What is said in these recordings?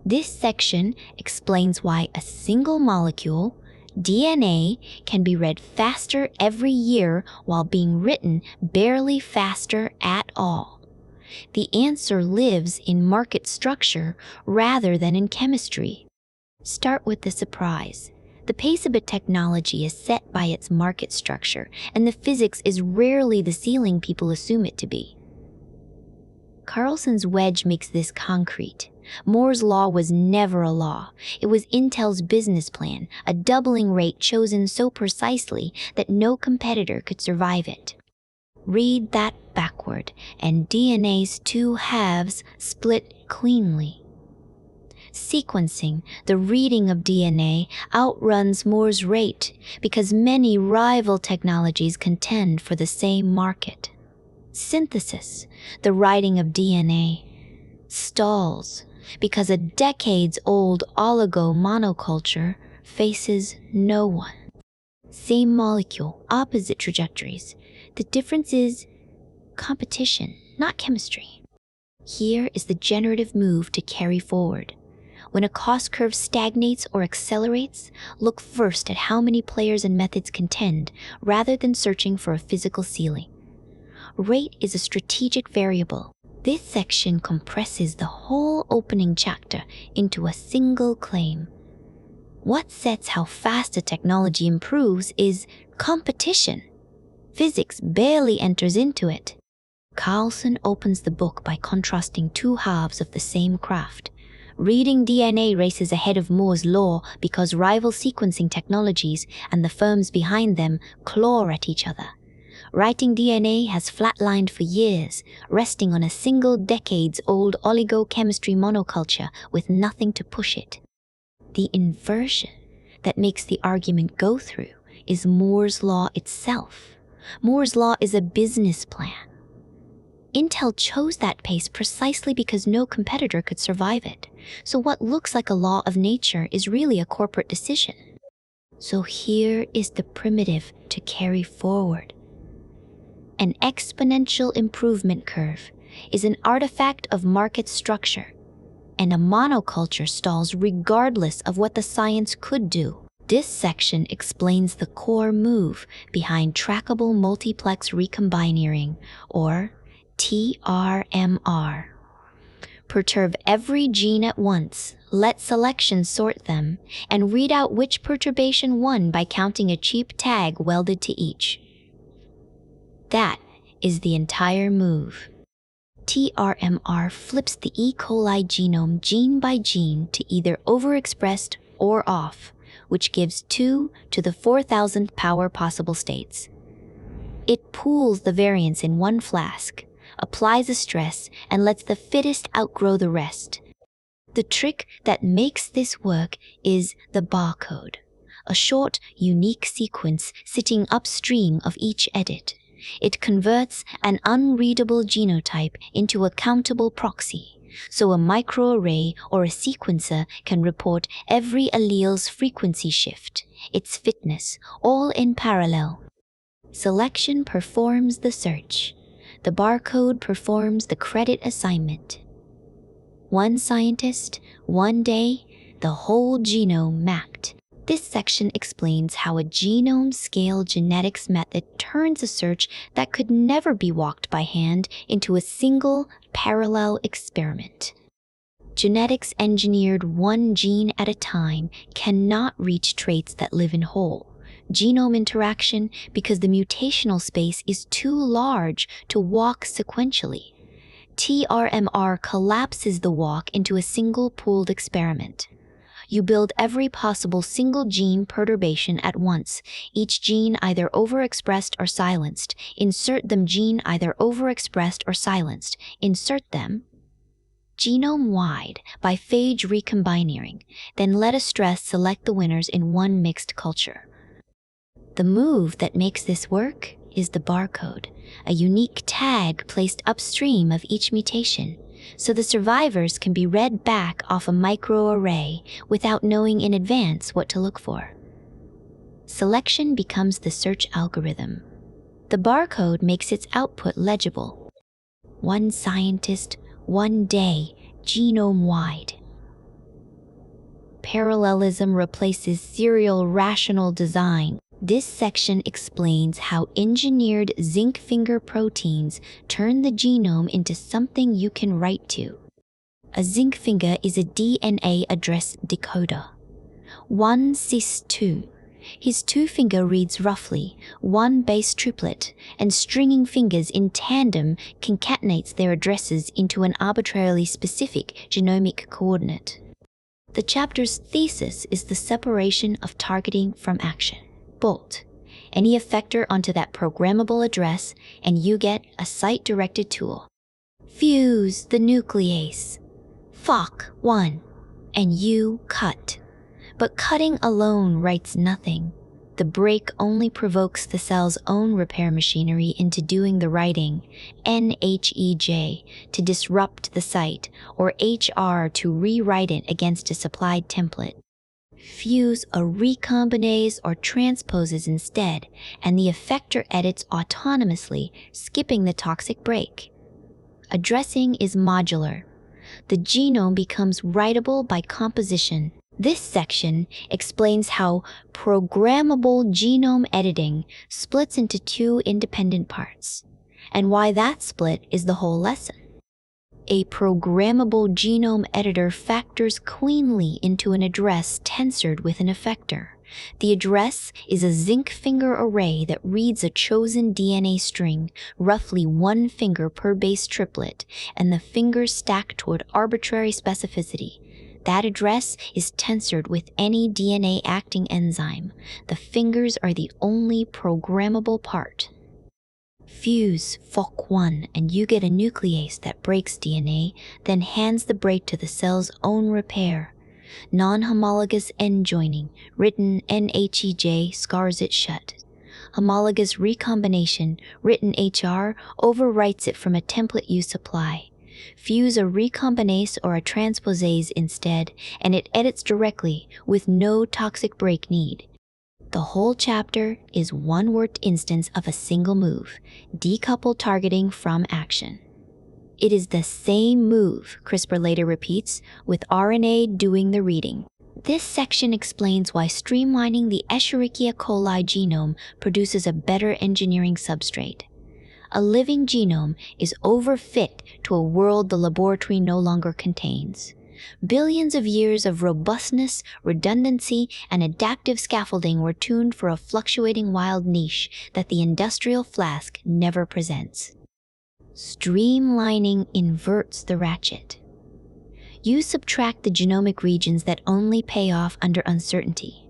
This section explains why a single molecule, DNA, can be read faster every year while being written barely faster at all. The answer lives in market structure rather than in chemistry. Start with the surprise. The pace of a technology is set by its market structure, and the physics is rarely the ceiling people assume it to be. Carlson's wedge makes this concrete. Moore's law was never a law. It was Intel's business plan, a doubling rate chosen so precisely that no competitor could survive it. Read that backward, and DNA's two halves split cleanly. Sequencing, the reading of DNA, outruns Moore's rate because many rival technologies contend for the same market. Synthesis, the writing of DNA, stalls because a decades-old oligo-monoculture faces no one. Same molecule, opposite trajectories. The difference is competition, not chemistry. Here is the generative move to carry forward. When a cost curve stagnates or accelerates, look first at how many players and methods contend, rather than searching for a physical ceiling. Rate is a strategic variable. This section compresses the whole opening chapter into a single claim. What sets how fast a technology improves is competition. Physics barely enters into it. Carlson opens the book by contrasting two halves of the same craft. Reading DNA races ahead of Moore's law because rival sequencing technologies and the firms behind them claw at each other. Writing DNA has flatlined for years, resting on a single decades-old oligochemistry monoculture with nothing to push it. The inversion that makes the argument go through is Moore's law itself. Moore's law is a business plan. Intel chose that pace precisely because no competitor could survive it. So what looks like a law of nature is really a corporate decision. So here is the primitive to carry forward. An exponential improvement curve is an artifact of market structure, and a monoculture stalls regardless of what the science could do. This section explains the core move behind trackable multiplex recombineering, or TRMR. Perturb every gene at once, let selection sort them, and read out which perturbation won by counting a cheap tag welded to each. That is the entire move. TRMR flips the E. coli genome gene by gene to either overexpressed or off, which gives 2 to the 4,000th power possible states. It pools the variants in one flask, applies a stress, and lets the fittest outgrow the rest. The trick that makes this work is the barcode, a short, unique sequence sitting upstream of each edit. It converts an unreadable genotype into a countable proxy, so a microarray or a sequencer can report every allele's frequency shift, its fitness, all in parallel. Selection performs the search. The barcode performs the credit assignment. One scientist, one day, the whole genome mapped. This section explains how a genome-scale genetics method turns a search that could never be walked by hand into a single, parallel experiment. Genetics engineered one gene at a time cannot reach traits that live in whole genome interaction because the mutational space is too large to walk sequentially. TRMR collapses the walk into a single pooled experiment. You build every possible single gene perturbation at once, each gene either overexpressed or silenced. Insert them gene either overexpressed or silenced. Insert them genome-wide by phage recombineering, then let a stress select the winners in one mixed culture. The move that makes this work is the barcode, a unique tag placed upstream of each mutation, so the survivors can be read back off a microarray without knowing in advance what to look for. Selection becomes the search algorithm. The barcode makes its output legible. One scientist, one day, genome-wide. parallelism replaces serial rational design. This section explains how engineered zinc finger proteins turn the genome into something you can write to. A zinc finger is a DNA address decoder. 1 cis2. His two-finger reads roughly 1 base triplet, and stringing fingers in tandem concatenates their addresses into an arbitrarily specific genomic coordinate. The chapter's thesis is the separation of targeting from action. Bolt any effector onto that programmable address, and you get a site-directed tool. Fuse the nuclease. FOC1, and you cut. But cutting alone writes nothing. The break only provokes the cell's own repair machinery into doing the writing, NHEJ to disrupt the site, or HR to rewrite it against a supplied template. Fuse a recombinase or transposes instead, and the effector edits autonomously, skipping the toxic break. Addressing is modular. The genome becomes writable by composition. This section explains how programmable genome editing splits into two independent parts, and why that split is the whole lesson. A programmable genome editor factors cleanly into an address tensored with an effector. The address is a zinc finger array that reads a chosen DNA string, roughly 1 finger per base triplet, and the fingers stack toward arbitrary specificity. That address is tensored with any DNA-acting enzyme. The fingers are the only programmable part. Fuse FOC1 and you get a nuclease that breaks DNA, then hands the break to the cell's own repair. Non-homologous end joining, written NHEJ, scars it shut. Homologous recombination, written HR, overwrites it from a template you supply. Fuse a recombinase or a transposase instead, and it edits directly with no toxic break need. The whole chapter is one worked instance of a single move, decouple targeting from action. It is the same move, CRISPR later repeats, with RNA doing the reading. This section explains why streamlining the Escherichia coli genome produces a better engineering substrate. A living genome is overfit to a world the laboratory no longer contains. Billions of years of robustness, redundancy, and adaptive scaffolding were tuned for a fluctuating wild niche that the industrial flask never presents. Streamlining inverts the ratchet. You subtract the genomic regions that only pay off under uncertainty,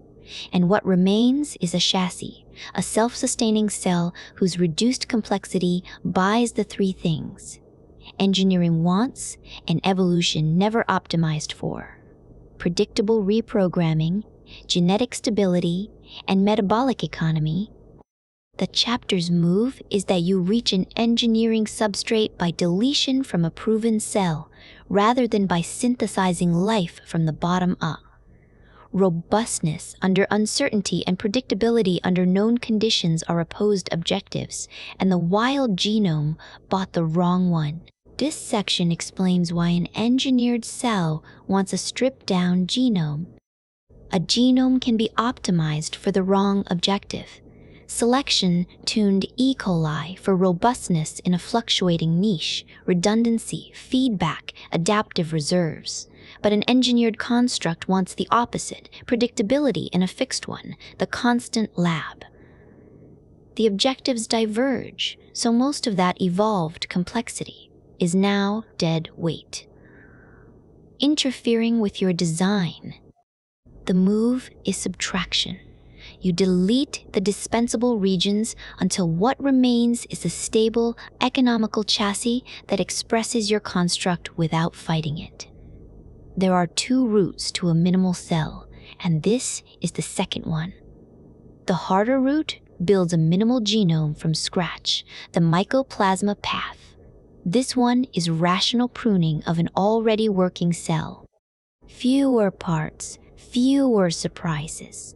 and what remains is a chassis, a self-sustaining cell whose reduced complexity buys the three things engineering wants and evolution never optimized for: predictable reprogramming, genetic stability, and metabolic economy. The chapter's move is that you reach an engineering substrate by deletion from a proven cell, rather than by synthesizing life from the bottom up. Robustness under uncertainty and predictability under known conditions are opposed objectives, and the wild genome bought the wrong one. This section explains why an engineered cell wants a stripped-down genome. A genome can be optimized for the wrong objective. Selection tuned E. coli for robustness in a fluctuating niche, redundancy, feedback, adaptive reserves. But an engineered construct wants the opposite, predictability in a fixed one, the constant lab. The objectives diverge, so most of that evolved complexity is now dead weight, interfering with your design. The move is subtraction. You delete the dispensable regions until what remains is a stable, economical chassis that expresses your construct without fighting it. There are two routes to a minimal cell, and this is the second one. The harder route builds a minimal genome from scratch, the mycoplasma path. This one is rational pruning of an already working cell. Fewer parts, fewer surprises.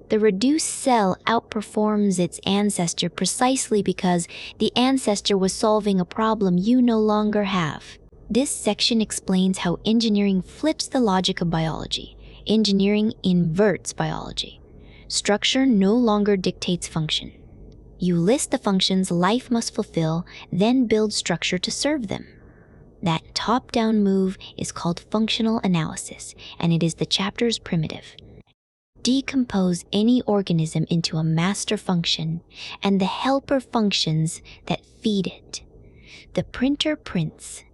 The reduced cell outperforms its ancestor precisely because the ancestor was solving a problem you no longer have. This section explains how engineering flips the logic of biology. Engineering inverts biology. Structure no longer dictates function. You list the functions life must fulfill, then build structure to serve them. That top-down move is called functional analysis, and it is the chapter's primitive. Decompose any organism into a master function and the helper functions that feed it. The printer prints.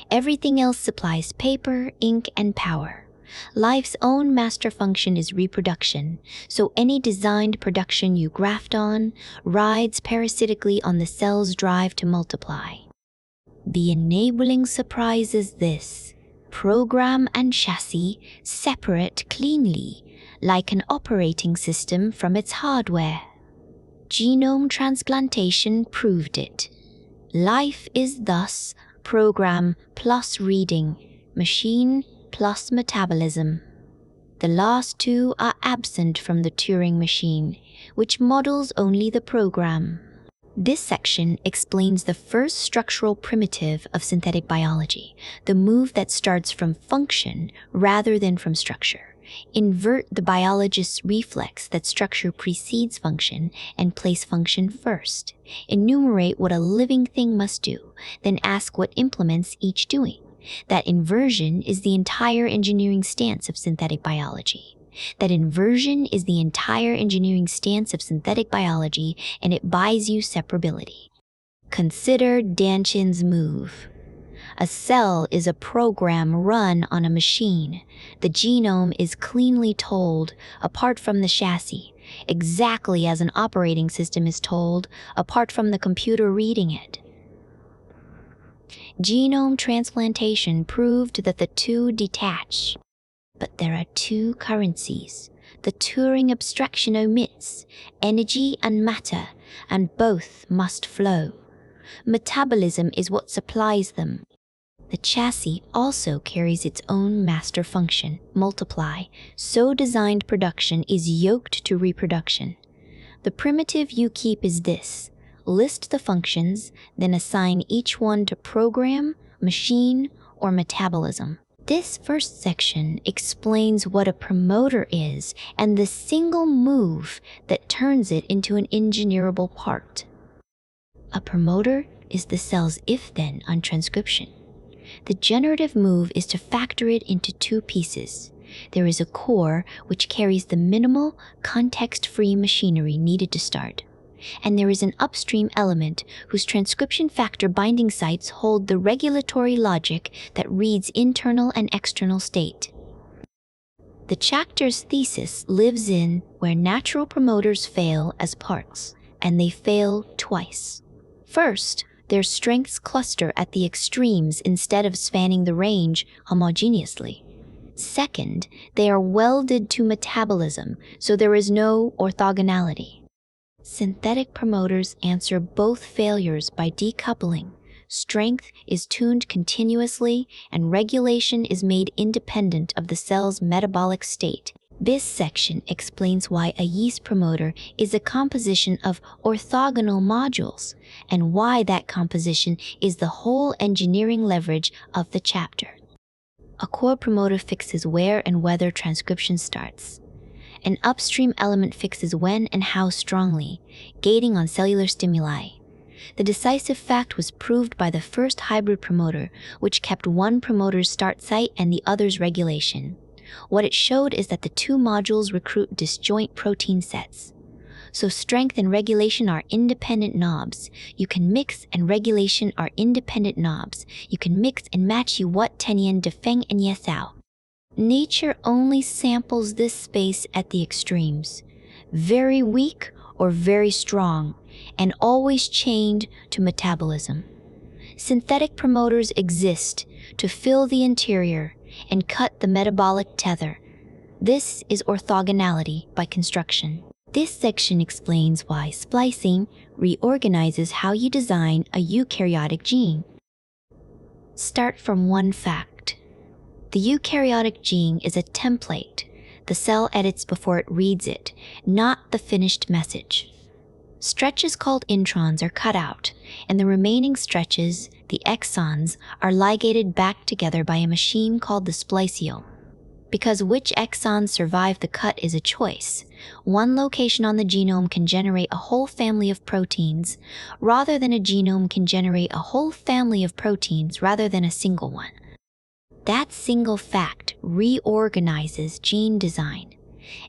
Everything else supplies paper, ink, and power. Life's own master function is reproduction, so any designed production you graft on rides parasitically on the cell's drive to multiply. The enabling surprise is this: program and chassis separate cleanly, like an operating system from its hardware. Genome transplantation proved it. Life is thus program plus reading, machine plus metabolism. The last two are absent from the Turing machine, which models only the program. This section explains the first structural primitive of synthetic biology, the move that starts from function rather than from structure. Invert the biologist's reflex that structure precedes function and place function first. Enumerate what a living thing must do, then ask what implements each doing. That inversion is the entire engineering stance of synthetic biology. And it buys you separability. Consider Danchin's move. A cell is a program run on a machine. The genome is cleanly told, apart from the chassis, exactly as an operating system is told, apart from the computer reading it. Genome transplantation proved that the two detach. But there are two currencies. The Turing abstraction omits energy and matter, and both must flow. Metabolism is what supplies them. The chassis also carries its own master function, multiply. So designed production is yoked to reproduction. The primitive you keep is this: list the functions, then assign each one to program, machine, or metabolism. This first section explains what a promoter is and the single move that turns it into an engineerable part. A promoter is the cell's if-then on transcription. The generative move is to factor it into two pieces. There is a core which carries the minimal, context-free machinery needed to start. And there is an upstream element whose transcription factor binding sites hold the regulatory logic that reads internal and external state. The chapter's thesis lives in where natural promoters fail as parts, and they fail twice. First, their strengths cluster at the extremes instead of spanning the range homogeneously. Second, they are welded to metabolism, so there is no orthogonality. Synthetic promoters answer both failures by decoupling. Strength is tuned continuously, and regulation is made independent of the cell's metabolic state. This section explains why a yeast promoter is a composition of orthogonal modules, and why that composition is the whole engineering leverage of the chapter. A core promoter fixes where and whether transcription starts. An upstream element fixes when and how strongly, gating on cellular stimuli. The decisive fact was proved by the first hybrid promoter, which kept one promoter's start site and the other's regulation. What it showed is that the two modules recruit disjoint protein sets. So strength and regulation are independent knobs. You can mix, and regulation are independent knobs. You can mix and match you what Tenyan Defeng and Yesao. Nature only samples this space at the extremes, very weak or very strong, and always chained to metabolism. Synthetic promoters exist to fill the interior and cut the metabolic tether. This is orthogonality by construction. This section explains why splicing reorganizes how you design a eukaryotic gene. Start from one fact. The eukaryotic gene is a template. The cell edits before it reads it, not the finished message. Stretches called introns are cut out, and the remaining stretches, the exons, are ligated back together by a machine called the spliceome. Because which exons survive the cut is a choice. One location on the genome can generate a whole family of proteins, rather than a genome can generate a whole family of proteins rather than a single one. That single fact reorganizes gene design.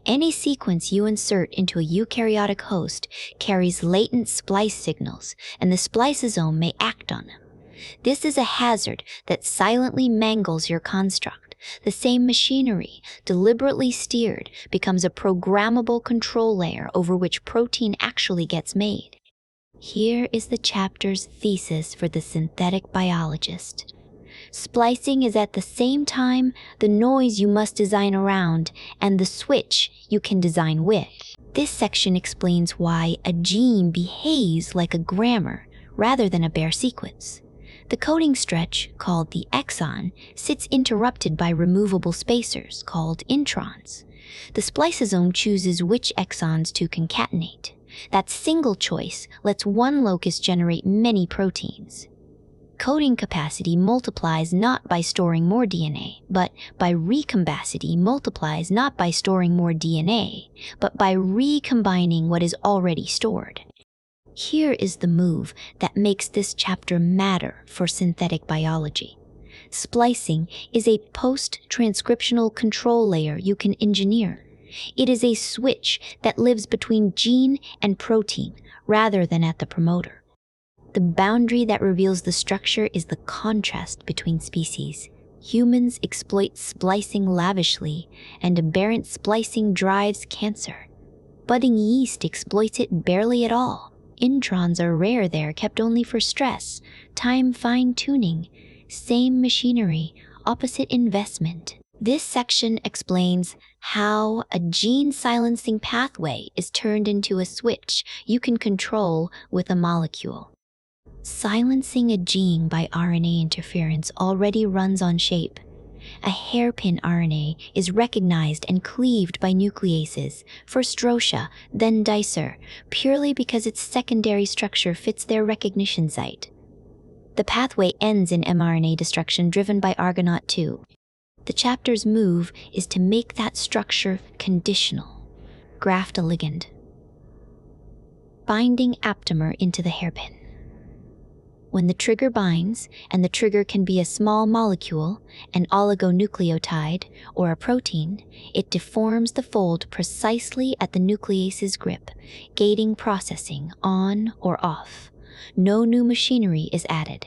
Any sequence you insert into a eukaryotic host carries latent splice signals, and the spliceosome may act on them. This is a hazard that silently mangles your construct. The same machinery, deliberately steered, becomes a programmable control layer over which protein actually gets made. Here is the chapter's thesis for the synthetic biologist. Splicing is at the same time the noise you must design around and the switch you can design with. This section explains why a gene behaves like a grammar rather than a bare sequence. The coding stretch, called the exon, sits interrupted by removable spacers, called introns. The spliceosome chooses which exons to concatenate. That single choice lets one locus generate many proteins. Coding capacity multiplies not by storing more DNA, but by recombacity multiplies not by storing more DNA, but by recombining what is already stored. Here is the move that makes this chapter matter for synthetic biology. Splicing is a post-transcriptional control layer you can engineer. It is a switch that lives between gene and protein rather than at the promoter. The boundary that reveals the structure is the contrast between species. Humans exploit splicing lavishly, and aberrant splicing drives cancer. Budding yeast exploits it barely at all. Introns are rare there, kept only for stress, time fine-tuning, same machinery, opposite investment. This section explains how a gene silencing pathway is turned into a switch you can control with a molecule. Silencing a gene by RNA interference already runs on shape. A hairpin RNA is recognized and cleaved by nucleases, first Rocha, then Dicer, purely because its secondary structure fits their recognition site. The pathway ends in mRNA destruction driven by Argonaute 2. The chapter's move is to make that structure conditional. Graft a ligand. Binding aptamer into the hairpin. When the trigger binds, and the trigger can be a small molecule, an oligonucleotide, or a protein, it deforms the fold precisely at the nuclease's grip, gating processing on or off. No new machinery is added.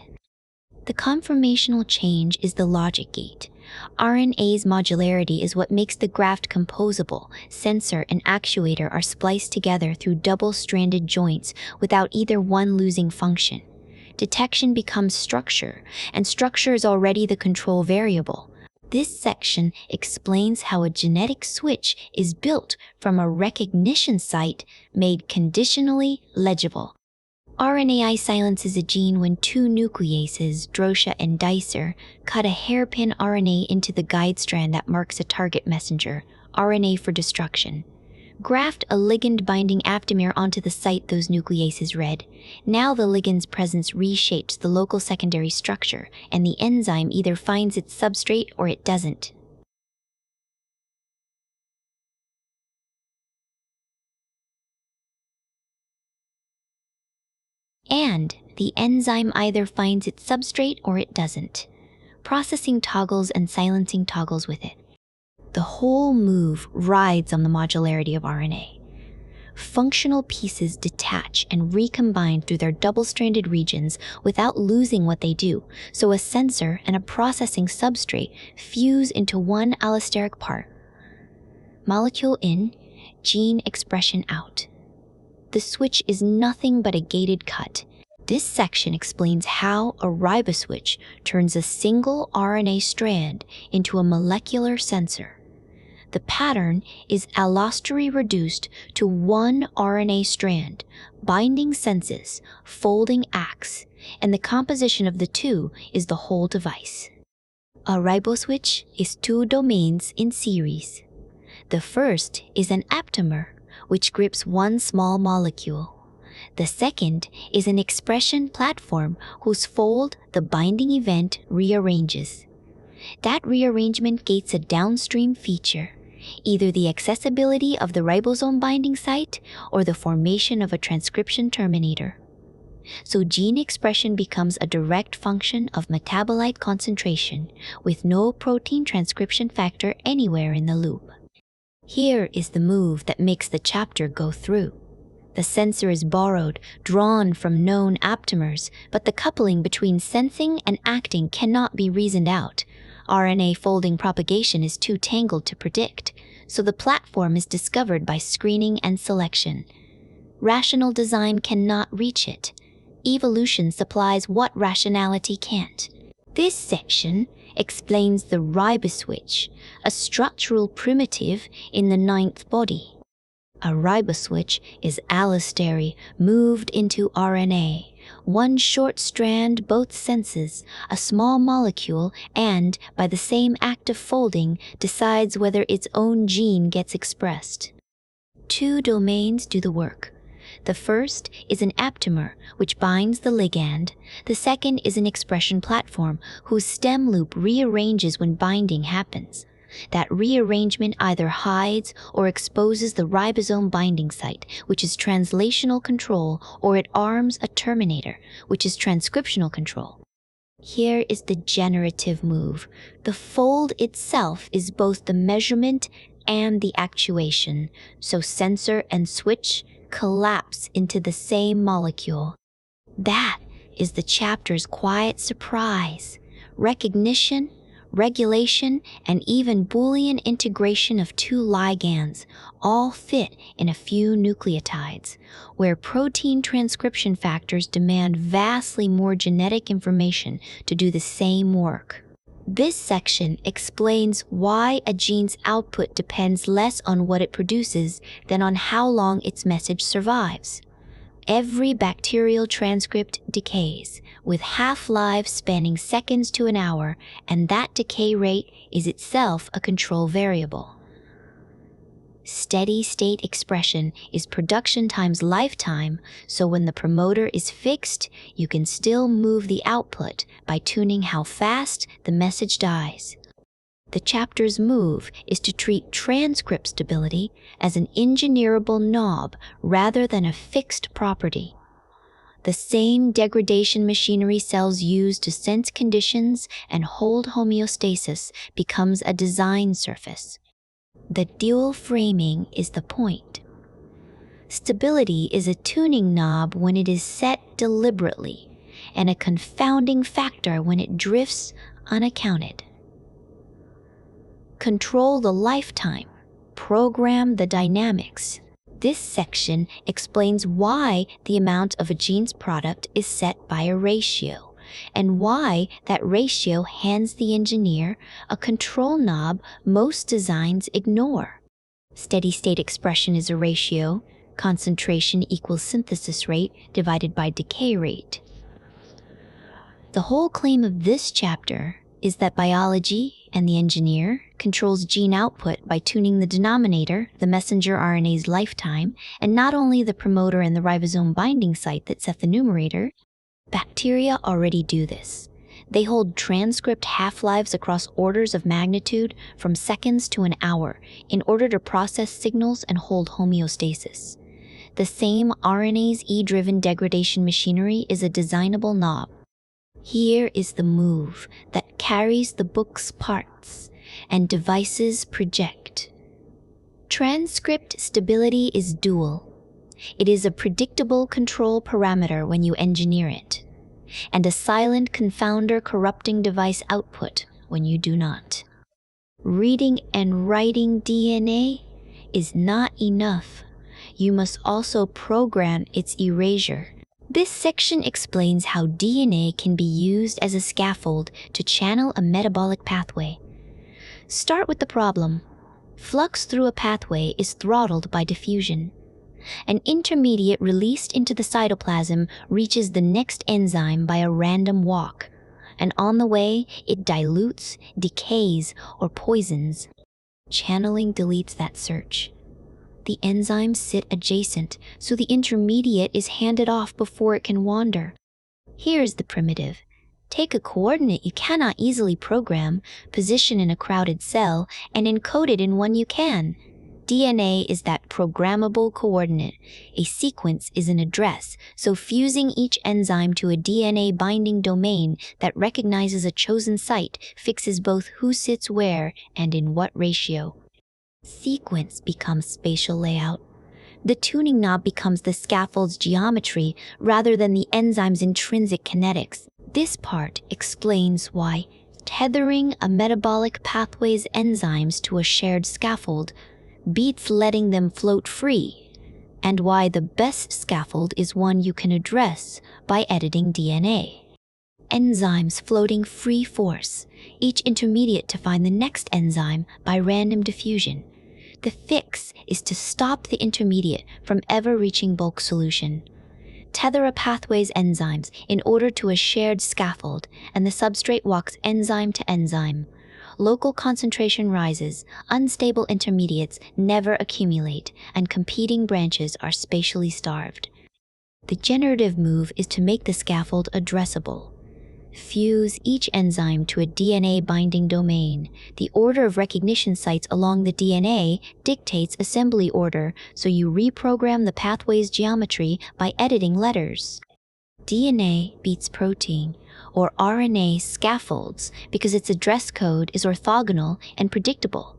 The conformational change is the logic gate. RNA's modularity is what makes the graft composable. Sensor and actuator are spliced together through double-stranded joints without either one losing function. Detection becomes structure, and structure is already the control variable. This section explains how a genetic switch is built from a recognition site made conditionally legible. RNAi silences a gene when two nucleases, Drosha and Dicer, cut a hairpin RNA into the guide strand that marks a target messenger, RNA for destruction. Graft a ligand-binding aptamer onto the site those nucleases read. Now the ligand's presence reshapes the local secondary structure, and the enzyme either finds its substrate or it doesn't. And the enzyme either finds its substrate or it doesn't. Processing toggles and silencing toggles with it. The whole move rides on the modularity of RNA. Functional pieces detach and recombine through their double-stranded regions without losing what they do, so a sensor and a processing substrate fuse into one allosteric part. Molecule in, gene expression out. The switch is nothing but a gated cut. This section explains how a riboswitch turns a single RNA strand into a molecular sensor. The pattern is allostery reduced to one RNA strand, binding senses, folding acts, and the composition of the two is the whole device. A riboswitch is two domains in series. The first is an aptamer, which grips one small molecule. The second is an expression platform whose fold the binding event rearranges. That rearrangement gates a downstream feature, either the accessibility of the ribosome binding site or the formation of a transcription terminator. So gene expression becomes a direct function of metabolite concentration with no protein transcription factor anywhere in the loop. Here is the move that makes the chapter go through. The sensor is borrowed, drawn from known aptamers, but the coupling between sensing and acting cannot be reasoned out. RNA folding propagation is too tangled to predict, so the platform is discovered by screening and selection. Rational design cannot reach it. Evolution supplies what rationality can't. This section explains the riboswitch, a structural primitive in the ninth body. A riboswitch is allosteric, moved into RNA. One short strand both senses a small molecule and, by the same act of folding, decides whether its own gene gets expressed. Two domains do the work. The first is an aptamer, which binds the ligand. The second is an expression platform, whose stem loop rearranges when binding happens. That rearrangement either hides or exposes the ribosome binding site, which is translational control, or it arms a terminator, which is transcriptional control. Here is the generative move. The fold itself is both the measurement and the actuation, so sensor and switch collapse into the same molecule. That is the chapter's quiet surprise. Recognition, regulation, and even Boolean integration of two ligands all fit in a few nucleotides, where protein transcription factors demand vastly more genetic information to do the same work. This section explains why a gene's output depends less on what it produces than on how long its message survives. Every bacterial transcript decays, with half-lives spanning seconds to an hour, and that decay rate is itself a control variable. Steady-state expression is production times lifetime, so when the promoter is fixed, you can still move the output by tuning how fast the message dies. The chapter's move is to treat transcript stability as an engineerable knob rather than a fixed property. The same degradation machinery cells use to sense conditions and hold homeostasis becomes a design surface. The dual framing is the point. Stability is a tuning knob when it is set deliberately, and a confounding factor when it drifts unaccounted. Control the lifetime, program the dynamics. This section explains why the amount of a gene's product is set by a ratio, and why that ratio hands the engineer a control knob most designs ignore. Steady-state expression is a ratio, concentration equals synthesis rate divided by decay rate. The whole claim of this chapter is that biology and the engineer controls gene output by tuning the denominator, the messenger RNA's lifetime, and not only the promoter and the ribosome binding site that set the numerator. Bacteria already do this. They hold transcript half-lives across orders of magnitude from seconds to an hour in order to process signals and hold homeostasis. The same RNA's E-driven degradation machinery is a designable knob. Here is the move that carries the book's parts, and devices project. Transcript stability is dual. It is a predictable control parameter when you engineer it, and a silent confounder corrupting device output when you do not. Reading and writing DNA is not enough. You must also program its erasure. This section explains how DNA can be used as a scaffold to channel a metabolic pathway. Start with the problem. Flux through a pathway is throttled by diffusion. An intermediate released into the cytoplasm reaches the next enzyme by a random walk, and on the way it dilutes, decays, or poisons. Channeling deletes that search. The enzymes sit adjacent, so the intermediate is handed off before it can wander. Here's the primitive. Take a coordinate you cannot easily program, position in a crowded cell, and encode it in one you can. DNA is that programmable coordinate. A sequence is an address, so fusing each enzyme to a DNA binding domain that recognizes a chosen site fixes both who sits where and in what ratio. Sequence becomes spatial layout. The tuning knob becomes the scaffold's geometry rather than the enzyme's intrinsic kinetics. This part explains why tethering a metabolic pathway's enzymes to a shared scaffold beats letting them float free, and why the best scaffold is one you can address by editing DNA. Enzymes floating free force, each intermediate to find the next enzyme by random diffusion. The fix is to stop the intermediate from ever reaching bulk solution. Tether a pathway's enzymes in order to a shared scaffold, and the substrate walks enzyme to enzyme. Local concentration rises, unstable intermediates never accumulate, and competing branches are spatially starved. The generative move is to make the scaffold addressable. Fuse each enzyme to a DNA binding domain. The order of recognition sites along the DNA dictates assembly order, so you reprogram the pathway's geometry by editing letters. DNA beats protein, or RNA scaffolds, because its address code is orthogonal and predictable.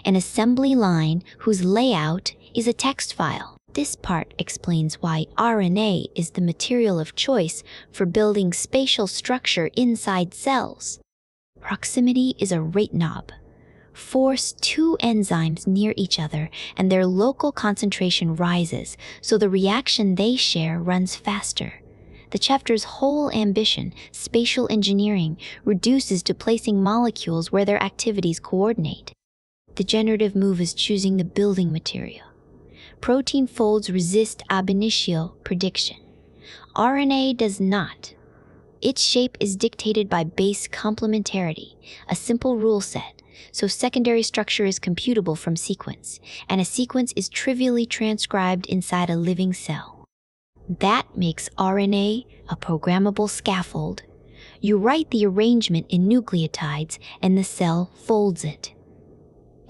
An assembly line whose layout is a text file. This part explains why RNA is the material of choice for building spatial structure inside cells. Proximity is a rate knob. Force two enzymes near each other and their local concentration rises, so the reaction they share runs faster. The chapter's whole ambition, spatial engineering, reduces to placing molecules where their activities coordinate. The generative move is choosing the building material. Protein folds resist ab initio prediction. RNA does not. Its shape is dictated by base complementarity, a simple rule set, so secondary structure is computable from sequence, and a sequence is trivially transcribed inside a living cell. That makes RNA a programmable scaffold. You write the arrangement in nucleotides, and the cell folds it.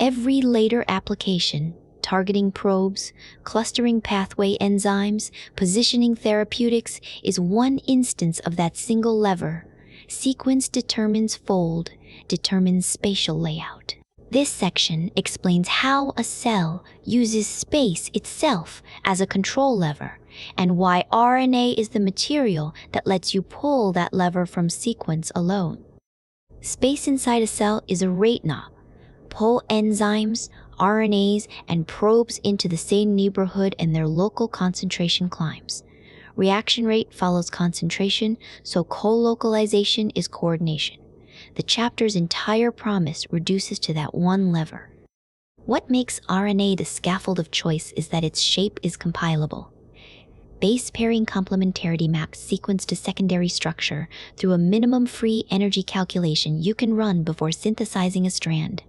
Every later application, targeting probes, clustering pathway enzymes, positioning therapeutics, is one instance of that single lever. Sequence determines fold, determines spatial layout. This section explains how a cell uses space itself as a control lever, and why RNA is the material that lets you pull that lever from sequence alone. Space inside a cell is a rate knob. Pull enzymes, RNAs, and probes into the same neighborhood and their local concentration climbs. Reaction rate follows concentration, so co-localization is coordination. The chapter's entire promise reduces to that one lever. What makes RNA the scaffold of choice is that its shape is compilable. Base pairing complementarity maps sequence to secondary structure through a minimum free energy calculation you can run before synthesizing a strand.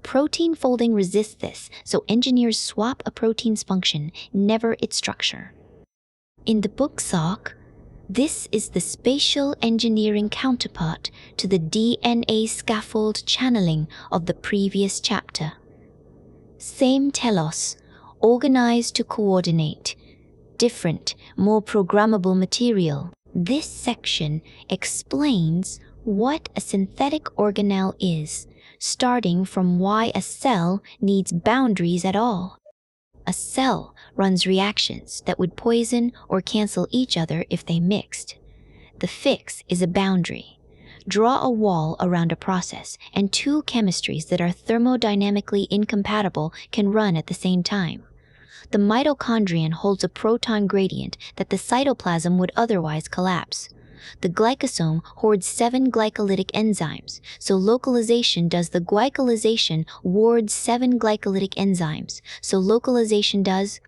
Protein folding resists this, so engineers swap a protein's function, never its structure. In the book Salk, this is the spatial engineering counterpart to the DNA scaffold channeling of the previous chapter. Same telos, organized to coordinate. Different, more programmable material. This section explains what a synthetic organelle is, starting from why a cell needs boundaries at all. A cell runs reactions that would poison or cancel each other if they mixed. The fix is a boundary. Draw a wall around a process, and two chemistries that are thermodynamically incompatible can run at the same time. The mitochondrion holds a proton gradient that the cytoplasm would otherwise collapse. The glycosome hoards 7 glycolytic enzymes, so localization does the glycylation wards 7 glycolytic enzymes, so localization does.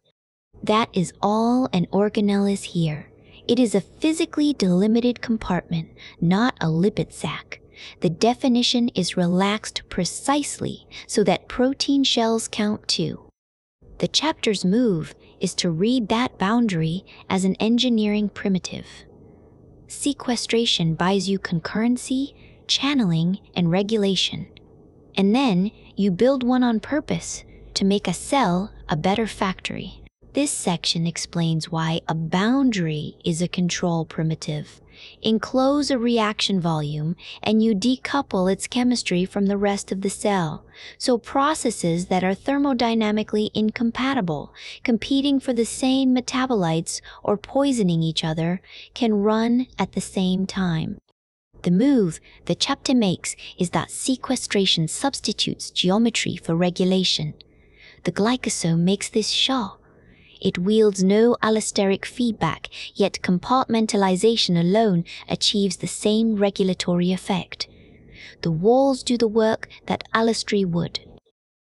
That is all an organelle is here. It is a physically delimited compartment, not a lipid sac. The definition is relaxed precisely so that protein shells count too. The chapter's move is to read that boundary as an engineering primitive. Sequestration buys you concurrency, channeling, and regulation. And then you build one on purpose to make a cell a better factory. This section explains why a boundary is a control primitive. Enclose a reaction volume and you decouple its chemistry from the rest of the cell. So processes that are thermodynamically incompatible, competing for the same metabolites or poisoning each other, can run at the same time. The move the chapter makes is that sequestration substitutes geometry for regulation. The glycosome makes this sure. It wields no allosteric feedback, yet compartmentalization alone achieves the same regulatory effect. The walls do the work that allostery would.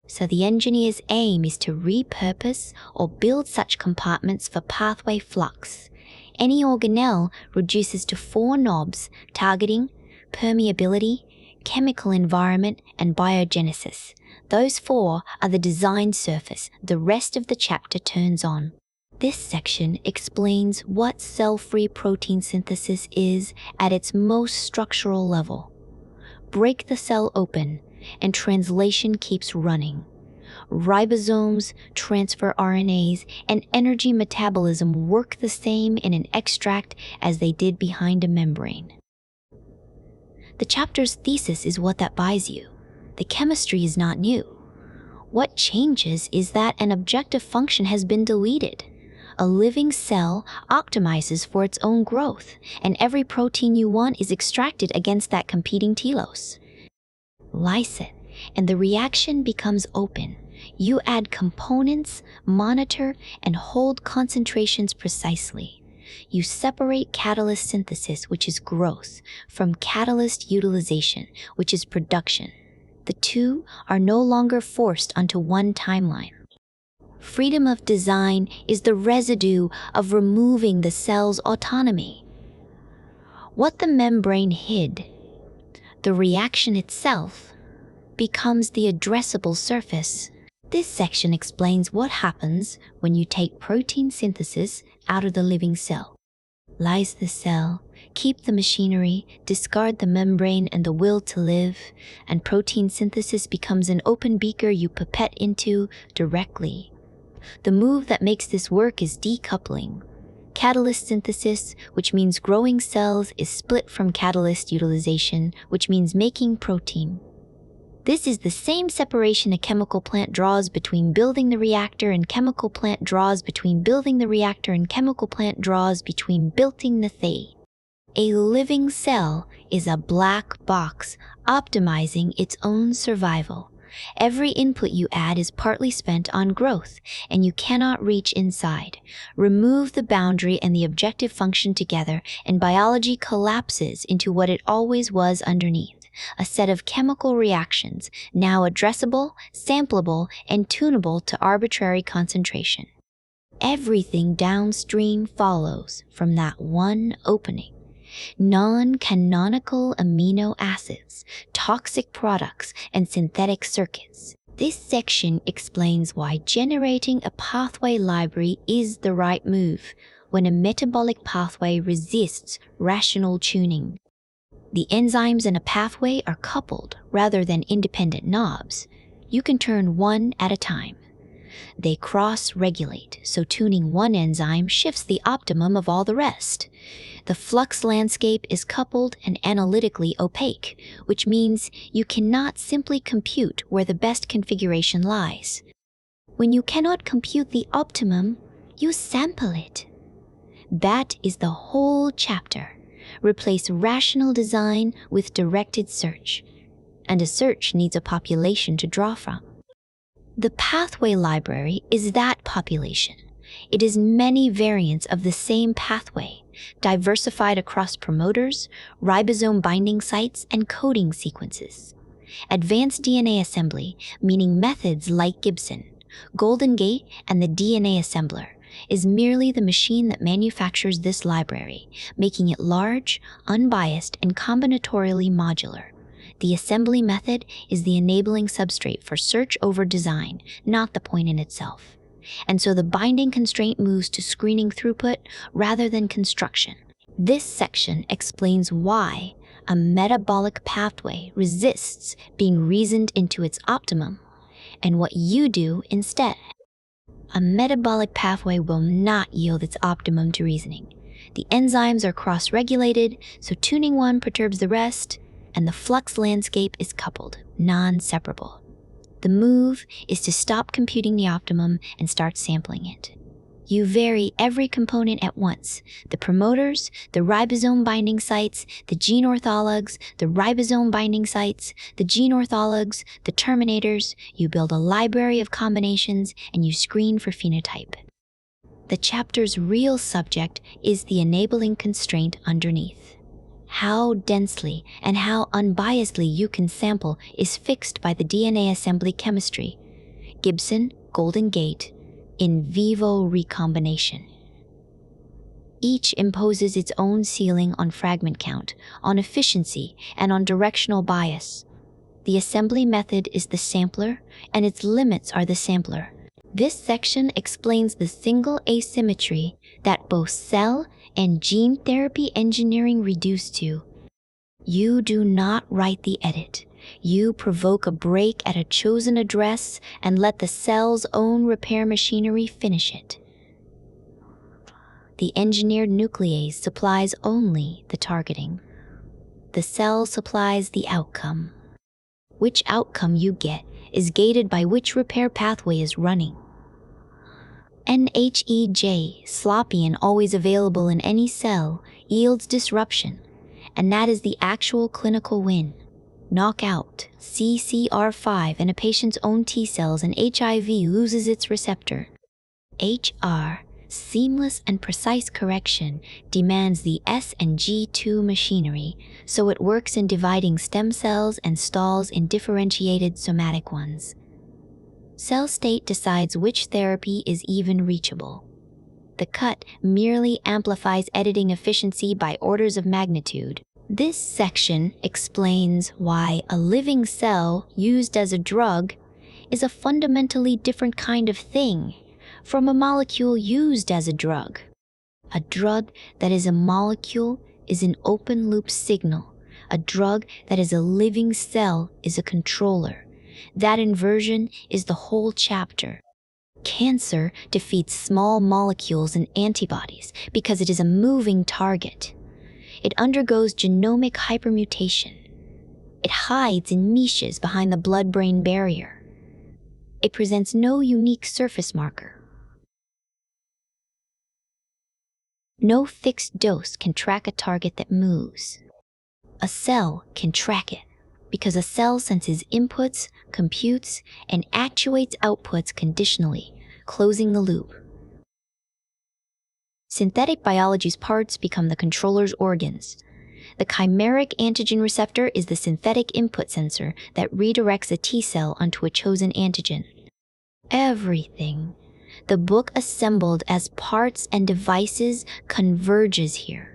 So the engineer's aim is to repurpose or build such compartments for pathway flux. Any organelle reduces to 4 knobs: targeting, permeability, chemical environment, and biogenesis. Those 4 are the design surface the rest of the chapter turns on. This section explains what cell-free protein synthesis is at its most structural level. Break the cell open, and translation keeps running. Ribosomes, transfer RNAs, and energy metabolism work the same in an extract as they did behind a membrane. The chapter's thesis is what that buys you. The chemistry is not new. What changes is that an objective function has been deleted. A living cell optimizes for its own growth, and every protein you want is extracted against that competing telos. Lyse it, and the reaction becomes open. You add components, monitor, and hold concentrations precisely. You separate catalyst synthesis, which is growth, from catalyst utilization, which is production. The two are no longer forced onto one timeline. Freedom of design is the residue of removing the cell's autonomy. What the membrane hid, the reaction itself, becomes the addressable surface. This section explains what happens when you take protein synthesis out of the living cell. Lyse the cell, keep the machinery, discard the membrane and the will to live, and protein synthesis becomes an open beaker you pipette into directly. The move that makes this work is decoupling. Catalyst synthesis, which means growing cells, is split from catalyst utilization, which means making protein. This is the same separation a chemical plant draws between building the reactor and chemical plant draws between building the reactor and chemical plant draws between building the thing. A living cell is a black box optimizing its own survival. Every input you add is partly spent on growth, and you cannot reach inside. Remove the boundary and the objective function together, and biology collapses into what it always was underneath. A set of chemical reactions, now addressable, sampleable, and tunable to arbitrary concentration. Everything downstream follows from that one opening. Non-canonical amino acids, toxic products, and synthetic circuits. This section explains why generating a pathway library is the right move when a metabolic pathway resists rational tuning. The enzymes in a pathway are coupled rather than independent knobs. You can turn one at a time. They cross-regulate, so tuning one enzyme shifts the optimum of all the rest. The flux landscape is coupled and analytically opaque, which means you cannot simply compute where the best configuration lies. When you cannot compute the optimum, you sample it. That is the whole chapter. Replace rational design with directed search, and a search needs a population to draw from. The pathway library is that population. It is many variants of the same pathway, diversified across promoters, ribosome binding sites, and coding sequences. Advanced DNA assembly, meaning methods like Gibson, Golden Gate, and the DNA assembler, is merely the machine that manufactures this library, making it large, unbiased, and combinatorially modular. The assembly method is the enabling substrate for search over design, not the point in itself. And so the binding constraint moves to screening throughput rather than construction. This section explains why a metabolic pathway resists being reasoned into its optimum and what you do instead. A metabolic pathway will not yield its optimum to reasoning. The enzymes are cross-regulated, so tuning one perturbs the rest, and the flux landscape is coupled, non-separable. The move is to stop computing the optimum and start sampling it. You vary every component at once: the promoters, the ribosome binding sites, the gene orthologs, the ribosome binding sites, the gene orthologs, the terminators. You build a library of combinations and you screen for phenotype. The chapter's real subject is the enabling constraint underneath. How densely and how unbiasedly you can sample is fixed by the DNA assembly chemistry, Gibson Golden Gate, in vivo recombination. Each imposes its own ceiling on fragment count, on efficiency, and on directional bias. The assembly method is the sampler, and its limits are the sampler. This section explains the single asymmetry that both cell and gene therapy engineering reduce to. You do not write the edit. You provoke a break at a chosen address and let the cell's own repair machinery finish it. The engineered nuclease supplies only the targeting. The cell supplies the outcome. Which outcome you get is gated by which repair pathway is running. NHEJ, sloppy and always available in any cell, yields disruption, and that is the actual clinical win. Knock out CCR5 in a patient's own T cells and HIV loses its receptor. HR, seamless and precise correction, demands the S and G2 machinery, so it works in dividing stem cells and stalls in differentiated somatic ones. Cell state decides which therapy is even reachable. The cut merely amplifies editing efficiency by orders of magnitude. This section explains why a living cell used as a drug is a fundamentally different kind of thing from a molecule used as a drug. A drug that is a molecule is an open-loop signal. A drug that is a living cell is a controller. That inversion is the whole chapter. Cancer defeats small molecules and antibodies because it is a moving target. It undergoes genomic hypermutation. It hides in niches behind the blood-brain barrier. It presents no unique surface marker. No fixed dose can track a target that moves. A cell can track it because a cell senses inputs, computes, and actuates outputs conditionally, closing the loop. Synthetic biology's parts become the controller's organs. The chimeric antigen receptor is the synthetic input sensor that redirects a T cell onto a chosen antigen. Everything, the book assembled as parts and devices, converges here.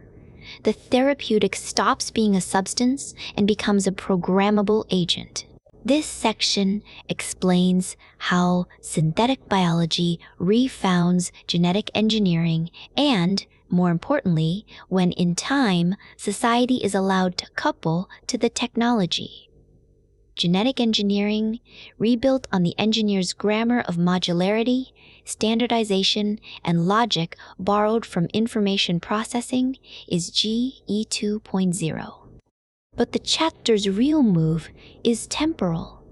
The therapeutic stops being a substance and becomes a programmable agent. This section explains how synthetic biology refounds genetic engineering and, more importantly, when in time, society is allowed to couple to the technology. Genetic engineering, rebuilt on the engineer's grammar of modularity, standardization, and logic borrowed from information processing, is GE 2.0. But the chapter's real move is temporal.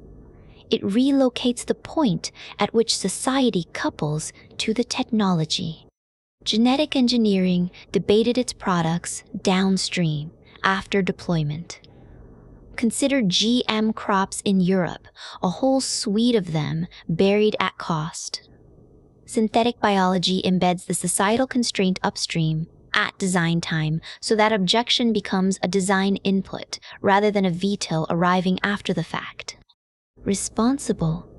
It relocates the point at which society couples to the technology. Genetic engineering debated its products downstream, after deployment. Consider GM crops in Europe, a whole suite of them buried at cost. Synthetic biology embeds the societal constraint upstream, at design time, so that objection becomes a design input rather than a veto arriving after the fact. Responsible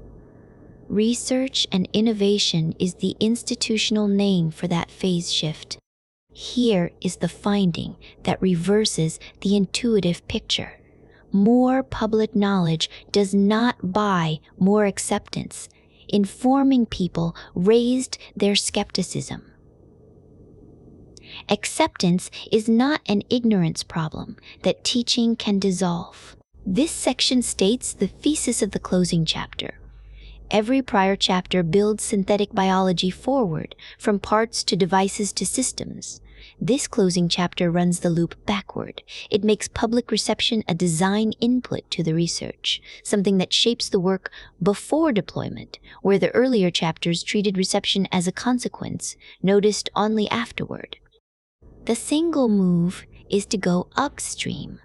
research and innovation is the institutional name for that phase shift. Here is the finding that reverses the intuitive picture. More public knowledge does not buy more acceptance. Informing people raised their skepticism. Acceptance is not an ignorance problem that teaching can dissolve. This section states the thesis of the closing chapter. Every prior chapter builds synthetic biology forward, from parts to devices to systems. This closing chapter runs the loop backward. It makes public reception a design input to the research, something that shapes the work before deployment, where the earlier chapters treated reception as a consequence, noticed only afterward. The single move is to go upstream.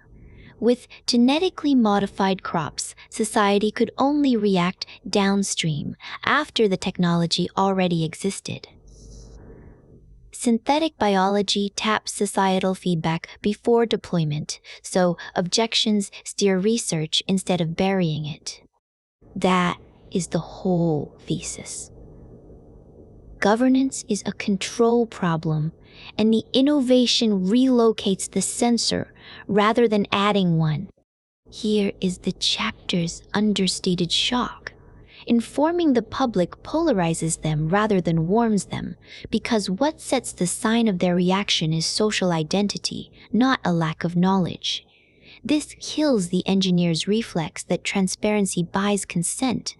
With genetically modified crops, society could only react downstream, after the technology already existed. Synthetic biology taps societal feedback before deployment, so objections steer research instead of burying it. That is the whole thesis. Governance is a control problem, and the innovation relocates the sensor rather than adding one. Here is the chapter's understated shock. Informing the public polarizes them rather than warms them, because what sets the sign of their reaction is social identity, not a lack of knowledge. This kills the engineer's reflex that transparency buys consent,